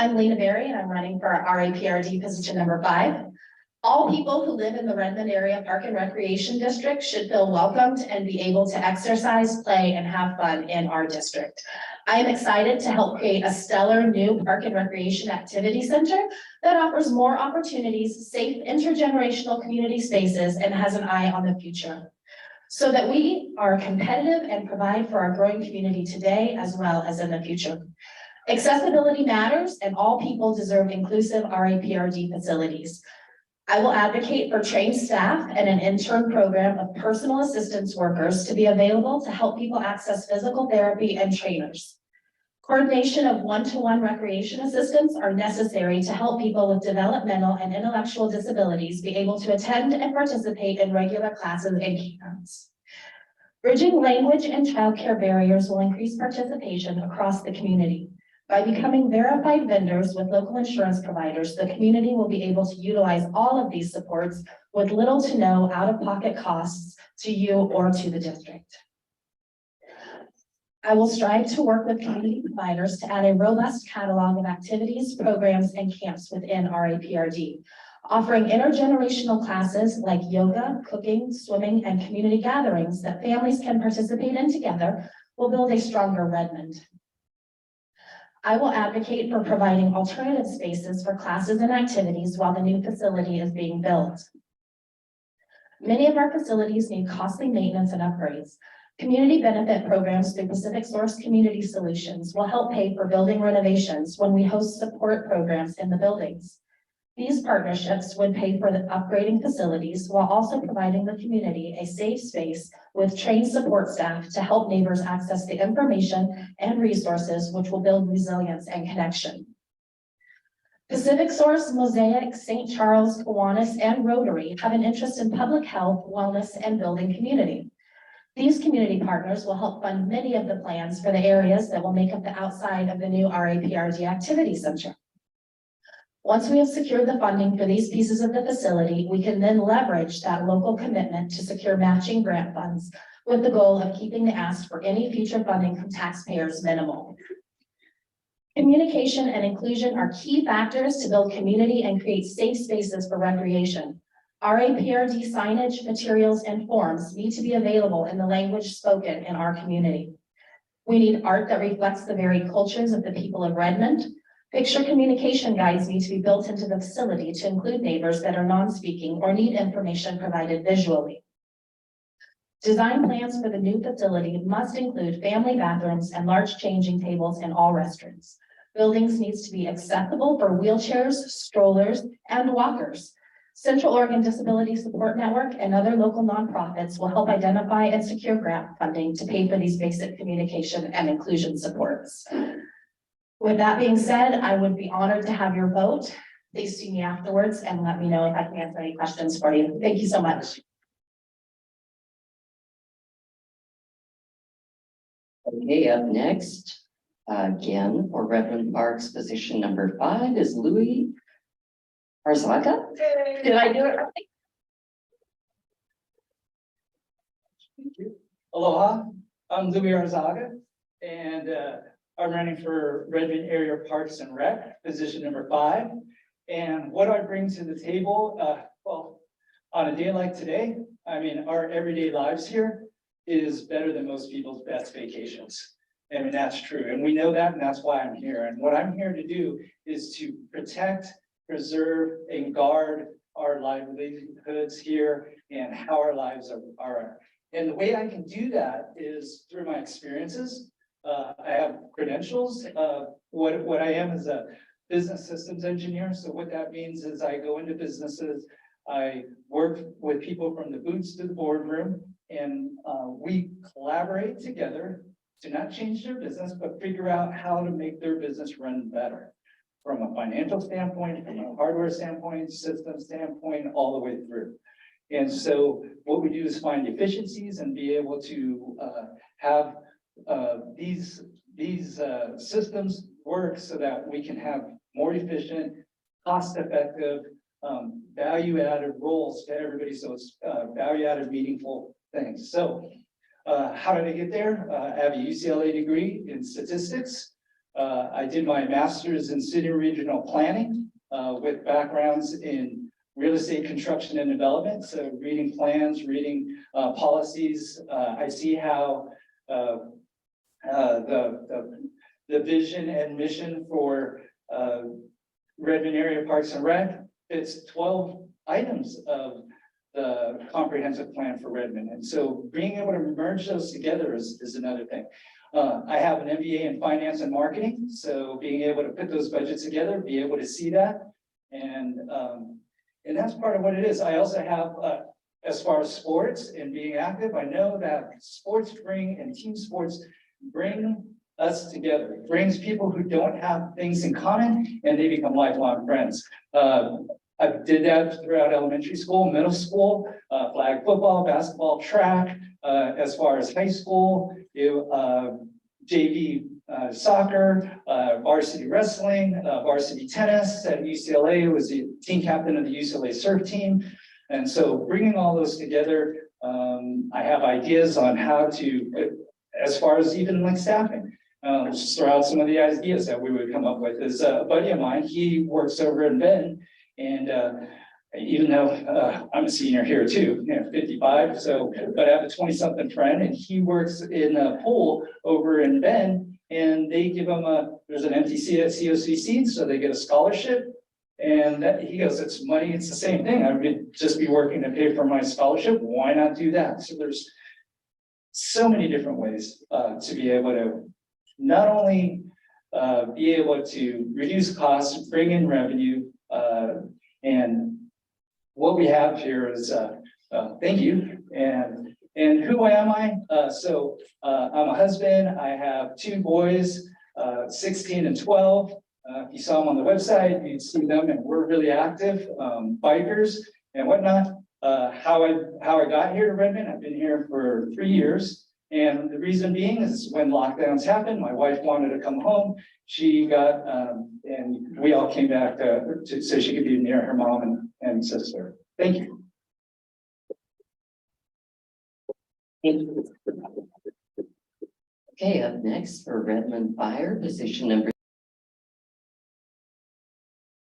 I'm Lena and I'm running for RAPRD position number 5. All people who live in the Redmond area Park and Recreation District should feel welcomed and be able to exercise, play, and have fun in our district. I am excited to help create a stellar new Park and Recreation Activity Center that offers more opportunities, safe intergenerational community spaces, and has an eye on the future, so that we are competitive and provide for our growing community today as well as in the future. Accessibility matters, and all people deserve inclusive RAPRD facilities. I will advocate for trained staff and an intern program of personal assistance workers to be available to help people access physical therapy and trainers. Coordination of one-to-one recreation assistants are necessary to help people with developmental and intellectual disabilities be able to attend and participate in regular classes and camps. Bridging language and childcare barriers will increase participation across the community. By becoming verified vendors with local insurance providers, the community will be able to utilize all of these supports with little to no out-of-pocket costs to you or to the district. I will strive to work with community providers to add a robust catalog of activities, programs, and camps within RAPRD, offering intergenerational classes like yoga, cooking, swimming, and community gatherings that families can participate in together will build a stronger Redmond. I will advocate for providing alternative spaces for classes and activities while the new facility is being built. Many of our facilities need costly maintenance and upgrades. Community benefit programs through Pacific Source Community Solutions will help pay for building renovations when we host support programs in the buildings. These partnerships would pay for the upgrading facilities while also providing the community a safe space with trained support staff to help neighbors access the information and resources which will build resilience and connection. Pacific Source, Mosaic, St. Charles, Kiwanis, and Rotary have an interest in public health, wellness, and building community. These community partners will help fund many of the plans for the areas that will make up the outside of the new RAPRD Activity Center. Once we have secured the funding for these pieces of the facility, we can then leverage that local commitment to secure matching grant funds with the goal of keeping the ask for any future funding from taxpayers minimal. Communication and inclusion are key factors to build community and create safe spaces for recreation. RAPRD signage, materials, and forms need to be available in the language spoken in our community. We need art that reflects the varied cultures of the people of Redmond. Picture communication guides need to be built into the facility to include neighbors that are non-speaking or need information provided visually. Design plans for the new facility must include family bathrooms and large changing tables in all restrooms. Buildings needs to be accessible for wheelchairs, strollers, and walkers. Central Oregon Disability Support Network and other local nonprofits will help identify and secure grant funding to pay for these basic communication and inclusion supports. With that being said, I would be honored to have your vote. Please see me afterwards and let me know if I can answer any questions for you. Thank you so much. Okay, up next, again, for Redmond Parks, position number 5 is Louis Arzaga. Did I do it right? Thank you. Aloha, I'm Louis Arzaga, and I'm running for Redmond Area Parks and Rec, position number 5. And what I bring to the table, well, on a day like today, I mean, our everyday lives here is better than most people's best vacations. I mean, that's true. And we know that, and that's why I'm here. And what I'm here to do is to protect, preserve, and guard our livelihoods here and how our lives are. And the way I can do that is through my experiences. I have credentials. What I am is a business systems engineer. So what that means is I go into businesses, I work with people from the boots to the boardroom, and we collaborate together to not change their business, but figure out how to make their business run better from a financial standpoint, from a hardware standpoint, system standpoint, all the way through. And so what we do is find efficiencies and be able to have these systems work so that we can have more efficient, cost-effective, value-added roles to everybody. So it's value-added, meaningful things. So how did I get there? I have a UCLA degree in statistics. I did my master's in city and regional planning with backgrounds in real estate construction and development. So reading plans, reading policies. I see how the vision and mission for Redmond area Parks and Rec. It's 12 items of the comprehensive plan for Redmond. And so being able to merge those together is another thing. I have an MBA in finance and marketing. So being able to put those budgets together, be able to see that. And that's part of what it is. I also have, as far as sports and being active, I know that sports bring and team sports bring us together. It brings people who don't have things in common and they become lifelong friends. I did that throughout elementary school, middle school, flag football, basketball, track. As far as high school, JV soccer, varsity wrestling, varsity tennis at UCLA, was the team captain of the UCLA surf team. And so bringing all those together, I have ideas on how to, as far as even like staffing, just throw out some of the ideas that we would come up with. Is a buddy of mine, he works over in Bend, and even though I'm a senior here too, 55, so, but I have a 20-something friend, and he works in a pool over in Bend, and they give them there's an empty seat at COCC, so they get a scholarship. And he goes, it's money, it's the same thing. I would just be working to pay for my scholarship. Why not do that? So there's so many different ways to be able to not only be able to reduce costs, bring in revenue, and what we have here is, thank you. And who am I? So I'm a husband. I have 2 boys, 16 and 12. If you saw them on the website, you'd see them, and we're really active, bikers and whatnot. How I got here to Redmond, I've been here for 3 years. And the reason being is when lockdowns happened, my wife wanted to come home. She got, and we all came back so she could be near her mom and sister. Thank you. Okay, up next for Redmond Fire, position number